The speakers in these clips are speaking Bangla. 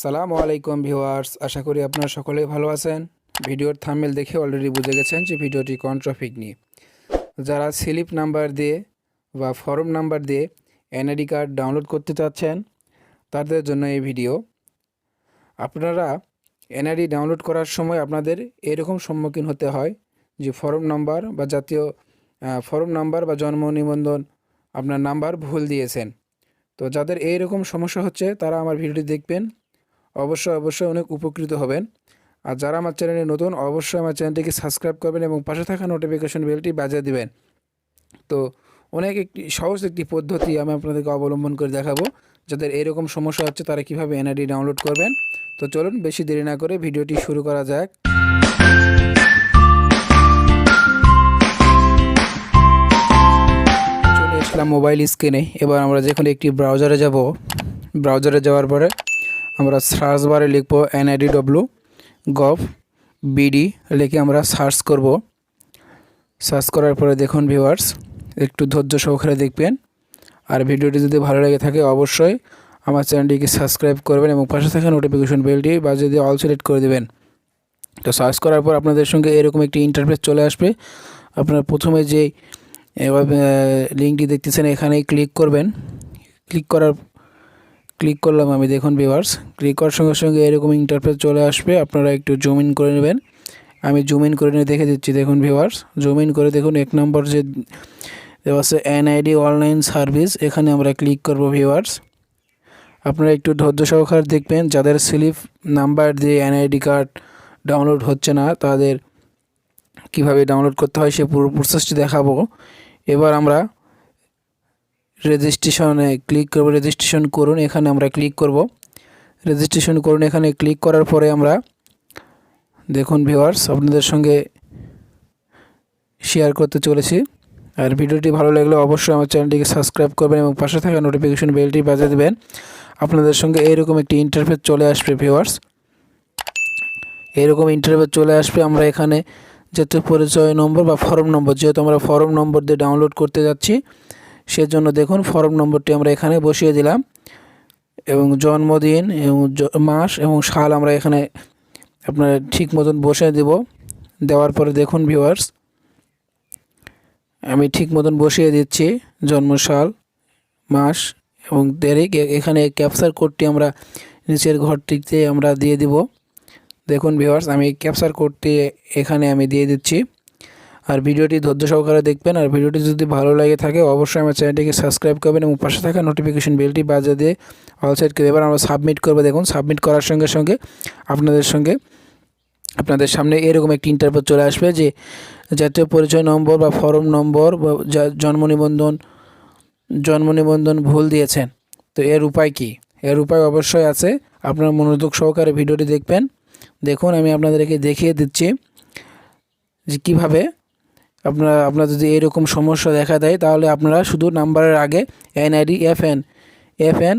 সালামু আলাইকুম ভিউয়ার্স, আশা করি আপনারা সকলেই ভালো আছেন। ভিডিওর থাম্বনেল দেখে অলরেডি বুঝে গেছেন যে ভিডিওটি কোন টপিক নিয়ে। যারা স্লিপ নাম্বার দিয়ে বা ফর্ম নাম্বার দিয়ে এনআইডি কার্ড ডাউনলোড করতে চাচ্ছেন তাদের জন্য এই ভিডিও। আপনারা এনআইডি ডাউনলোড করার সময় আপনাদের এরকম সম্মুখীন হতে হয় যে ফর্ম নাম্বার বা জাতীয় ফর্ম নাম্বার বা জন্ম নিবন্ধন আপনার নাম্বার ভুল দিয়েছেন। তো যাদের এইরকম সমস্যা হচ্ছে তারা আমার ভিডিওটি দেখবেন, অবশ্যই অনেক উপকৃত হবেন। আর যারা আমার চ্যানেলে নতুন অবশ্যই আমার চ্যানেলটিকে সাবস্ক্রাইব করবেন এবং পাশে থাকা নোটিফিকেশন বেলটি বাজিয়ে দিবেন। তো একটি সহজ একটি পদ্ধতি আমি আপনাদেরকে অবলম্বন করে দেখাবো। যাদের এরকম সমস্যা হচ্ছে তারা কিভাবে এনআইডি ডাউনলোড করবেন। তো চলুন বেশি দেরি না করে ভিডিওটি শুরু করা যাক। চলে আসলাম মোবাইল স্ক্রিনে। এবার আমরা যেখানে একটি ব্রাউজারে যাব, ব্রাউজারে যাওয়ার পরে আমরা সার্চ বারে লিখব NID.gov.bd লিখে আমরা সার্চ করব। সার্চ করার পরে দেখুন ভিউয়ার্স, একটু ধৈর্য সহকারে দেখবেন। আর ভিডিওটি যদি ভালো লেগে থাকে অবশ্যই আমার চ্যানেলটিকে সাবস্ক্রাইব করবেন এবং পাশে থাকা নোটিফিকেশন বেলটি বাজিয়ে দিয়ে অল সিলেক্ট করে দেবেন। তো সার্চ করার পর আপনাদের সঙ্গে এরকম একটি ইন্টারফেস চলে আসবে। আপনারা প্রথমে যে লিঙ্কটি দেখতেছেন এখানেই ক্লিক করবেন। ক্লিক করলাম আমি। দেখুন ভিউয়ার্স, ক্লিক করার সঙ্গে সঙ্গে এরকম ইন্টারফেস চলে আসবে। আপনারা একটু জুম ইন করে নেবেন। আমি জুম ইন করে নিয়ে দেখে দিচ্ছি। দেখুন ভিউয়ার্স, জুম ইন করে দেখুন 1 নম্বর যে দেওয়া আছে এনআইডি অনলাইন সার্ভিস, এখানে আমরা ক্লিক করব ভিউয়ার্স। আপনারা একটু ধৈর্য সহকারে দেখবেন। যাদের স্লিপ নাম্বার দিয়ে এনআইডি কার্ড ডাউনলোড হচ্ছে না তাদের কিভাবে ডাউনলোড করতে হয় সে পুরো প্রসেসটি দেখাবো। এবার আমরা রেজিস্ট্রেশনে ক্লিক করব। রেজিস্ট্রেশন করুন, এখানে আমরা ক্লিক করব। রেজিস্ট্রেশন করুন, এখানে ক্লিক করার পরে আমরা দেখুন ভিউয়ার্স আপনাদের সঙ্গে শেয়ার করতে চলেছি। আর ভিডিওটি ভালো লাগলে অবশ্যই আমার চ্যানেলটিকে সাবস্ক্রাইব করবেন এবং পাশে থাকা নোটিফিকেশন বেলটি বাজিয়ে দেবেন। আপনাদের সঙ্গে এইরকম একটি ইন্টারফেস চলে আসবে ভিউয়ার্স। এইরকম ইন্টারফেস চলে আসবে। আমরা এখানে জাতীয় পরিচয় নম্বর বা ফর্ম নম্বর, যেহেতু আমরা ফর্ম নম্বর দিয়ে ডাউনলোড করতে যাচ্ছি সেজন্য দেখুন ফর্ম নম্বরটি আমরা এখানে বসিয়ে দিলাম এবং জন্মদিন এবং মাস এবং সাল আমরা এখানে আপনারা ঠিক মতন বসিয়ে দেব। দেওয়ার পরে দেখুন ভিউয়ার্স আমি ঠিক মতন বসিয়ে দিচ্ছি জন্মসাল, মাস এবং তারিখ। এখানে ক্যাপচার কোডটি আমরা নিচের ঘরটিতে আমরা দিয়ে দিব। দেখুন ভিউয়ার্স আমি ক্যাপচার কোডটি এখানে আমি দিয়ে দিচ্ছি। আর ভিডিওটি ধৈর্য সহকারে দেখবেন। আর ভিডিওটি যদি ভালো লাগে থাকে অবশ্যই আমার চ্যানেলটিকে সাবস্ক্রাইব করবেন এবং পাশে থাকা নোটিফিকেশন বেলটি বাজিয়ে দিয়ে অল সেট করে এবার আমরা সাবমিট করব। দেখুন সাবমিট করার সঙ্গে সঙ্গে আপনাদের সামনে এরকম একটি ইন্টারফেস চলে আসবে যে জাতীয় পরিচয় নম্বর বা ফর্ম নম্বর বা জন্ম নিবন্ধন ভুল দিয়েছেন। তো এর উপায় কি? এর উপায় অবশ্যই আছে। আপনারা মনোযোগ সহকারে ভিডিওটি দেখবেন। দেখুন আমি আপনাদেরকে দেখিয়ে দিচ্ছি যে কীভাবে আপনার যদি এরকম সমস্যা দেখা দেয় তাহলে আপনারা শুধু নাম্বারের আগে NID FN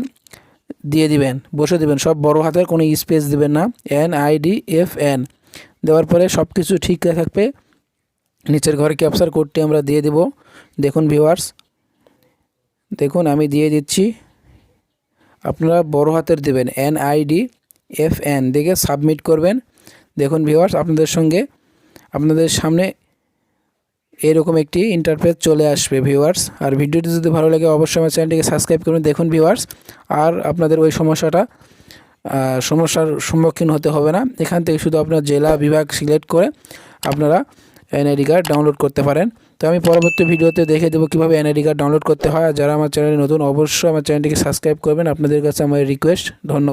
দিয়ে দিবেন, বসে দিবেন। সব বড় হাতের, কোনো স্পেস দিবেন না। NID FN দেওয়ার পরে সব কিছু ঠিক থাকবে। নিচের ঘরে ক্যাপচার কোডটি আমরা দিয়ে দেব। দেখুন ভিউয়ার্স, দেখুন আমি দিয়ে দিচ্ছি। আপনারা বড় হাতের দিবেন NID FN দেখে সাবমিট করবেন। দেখুন ভিউয়ার্স আপনাদের সামনে এরকম একটি ইন্টারফেস চলে আসবে ভিউয়ার্স। আর ভিডিওটি যদি ভালো লাগে অবশ্যই আমার চ্যানেলটিকে সাবস্ক্রাইব করবেন। দেখুন ভিউয়ার্স আর আপনাদের ওই সমস্যার সম্মুখীন হতে হবে না। এখান থেকে শুধু আপনার জেলা বিভাগ সিলেক্ট করে আপনারা এনআইডি কার্ড ডাউনলোড করতে পারেন। তো আমি পরবর্তী ভিডিওতে দেখে দেবো কীভাবে এনআইডি কার্ড ডাউনলোড করতে হয়। আর যারা আমার চ্যানেলে নতুন অবশ্যই আমার চ্যানেলটিকে সাবস্ক্রাইব করবেন। আপনাদের কাছে আমার রিকোয়েস্ট। ধন্যবাদ।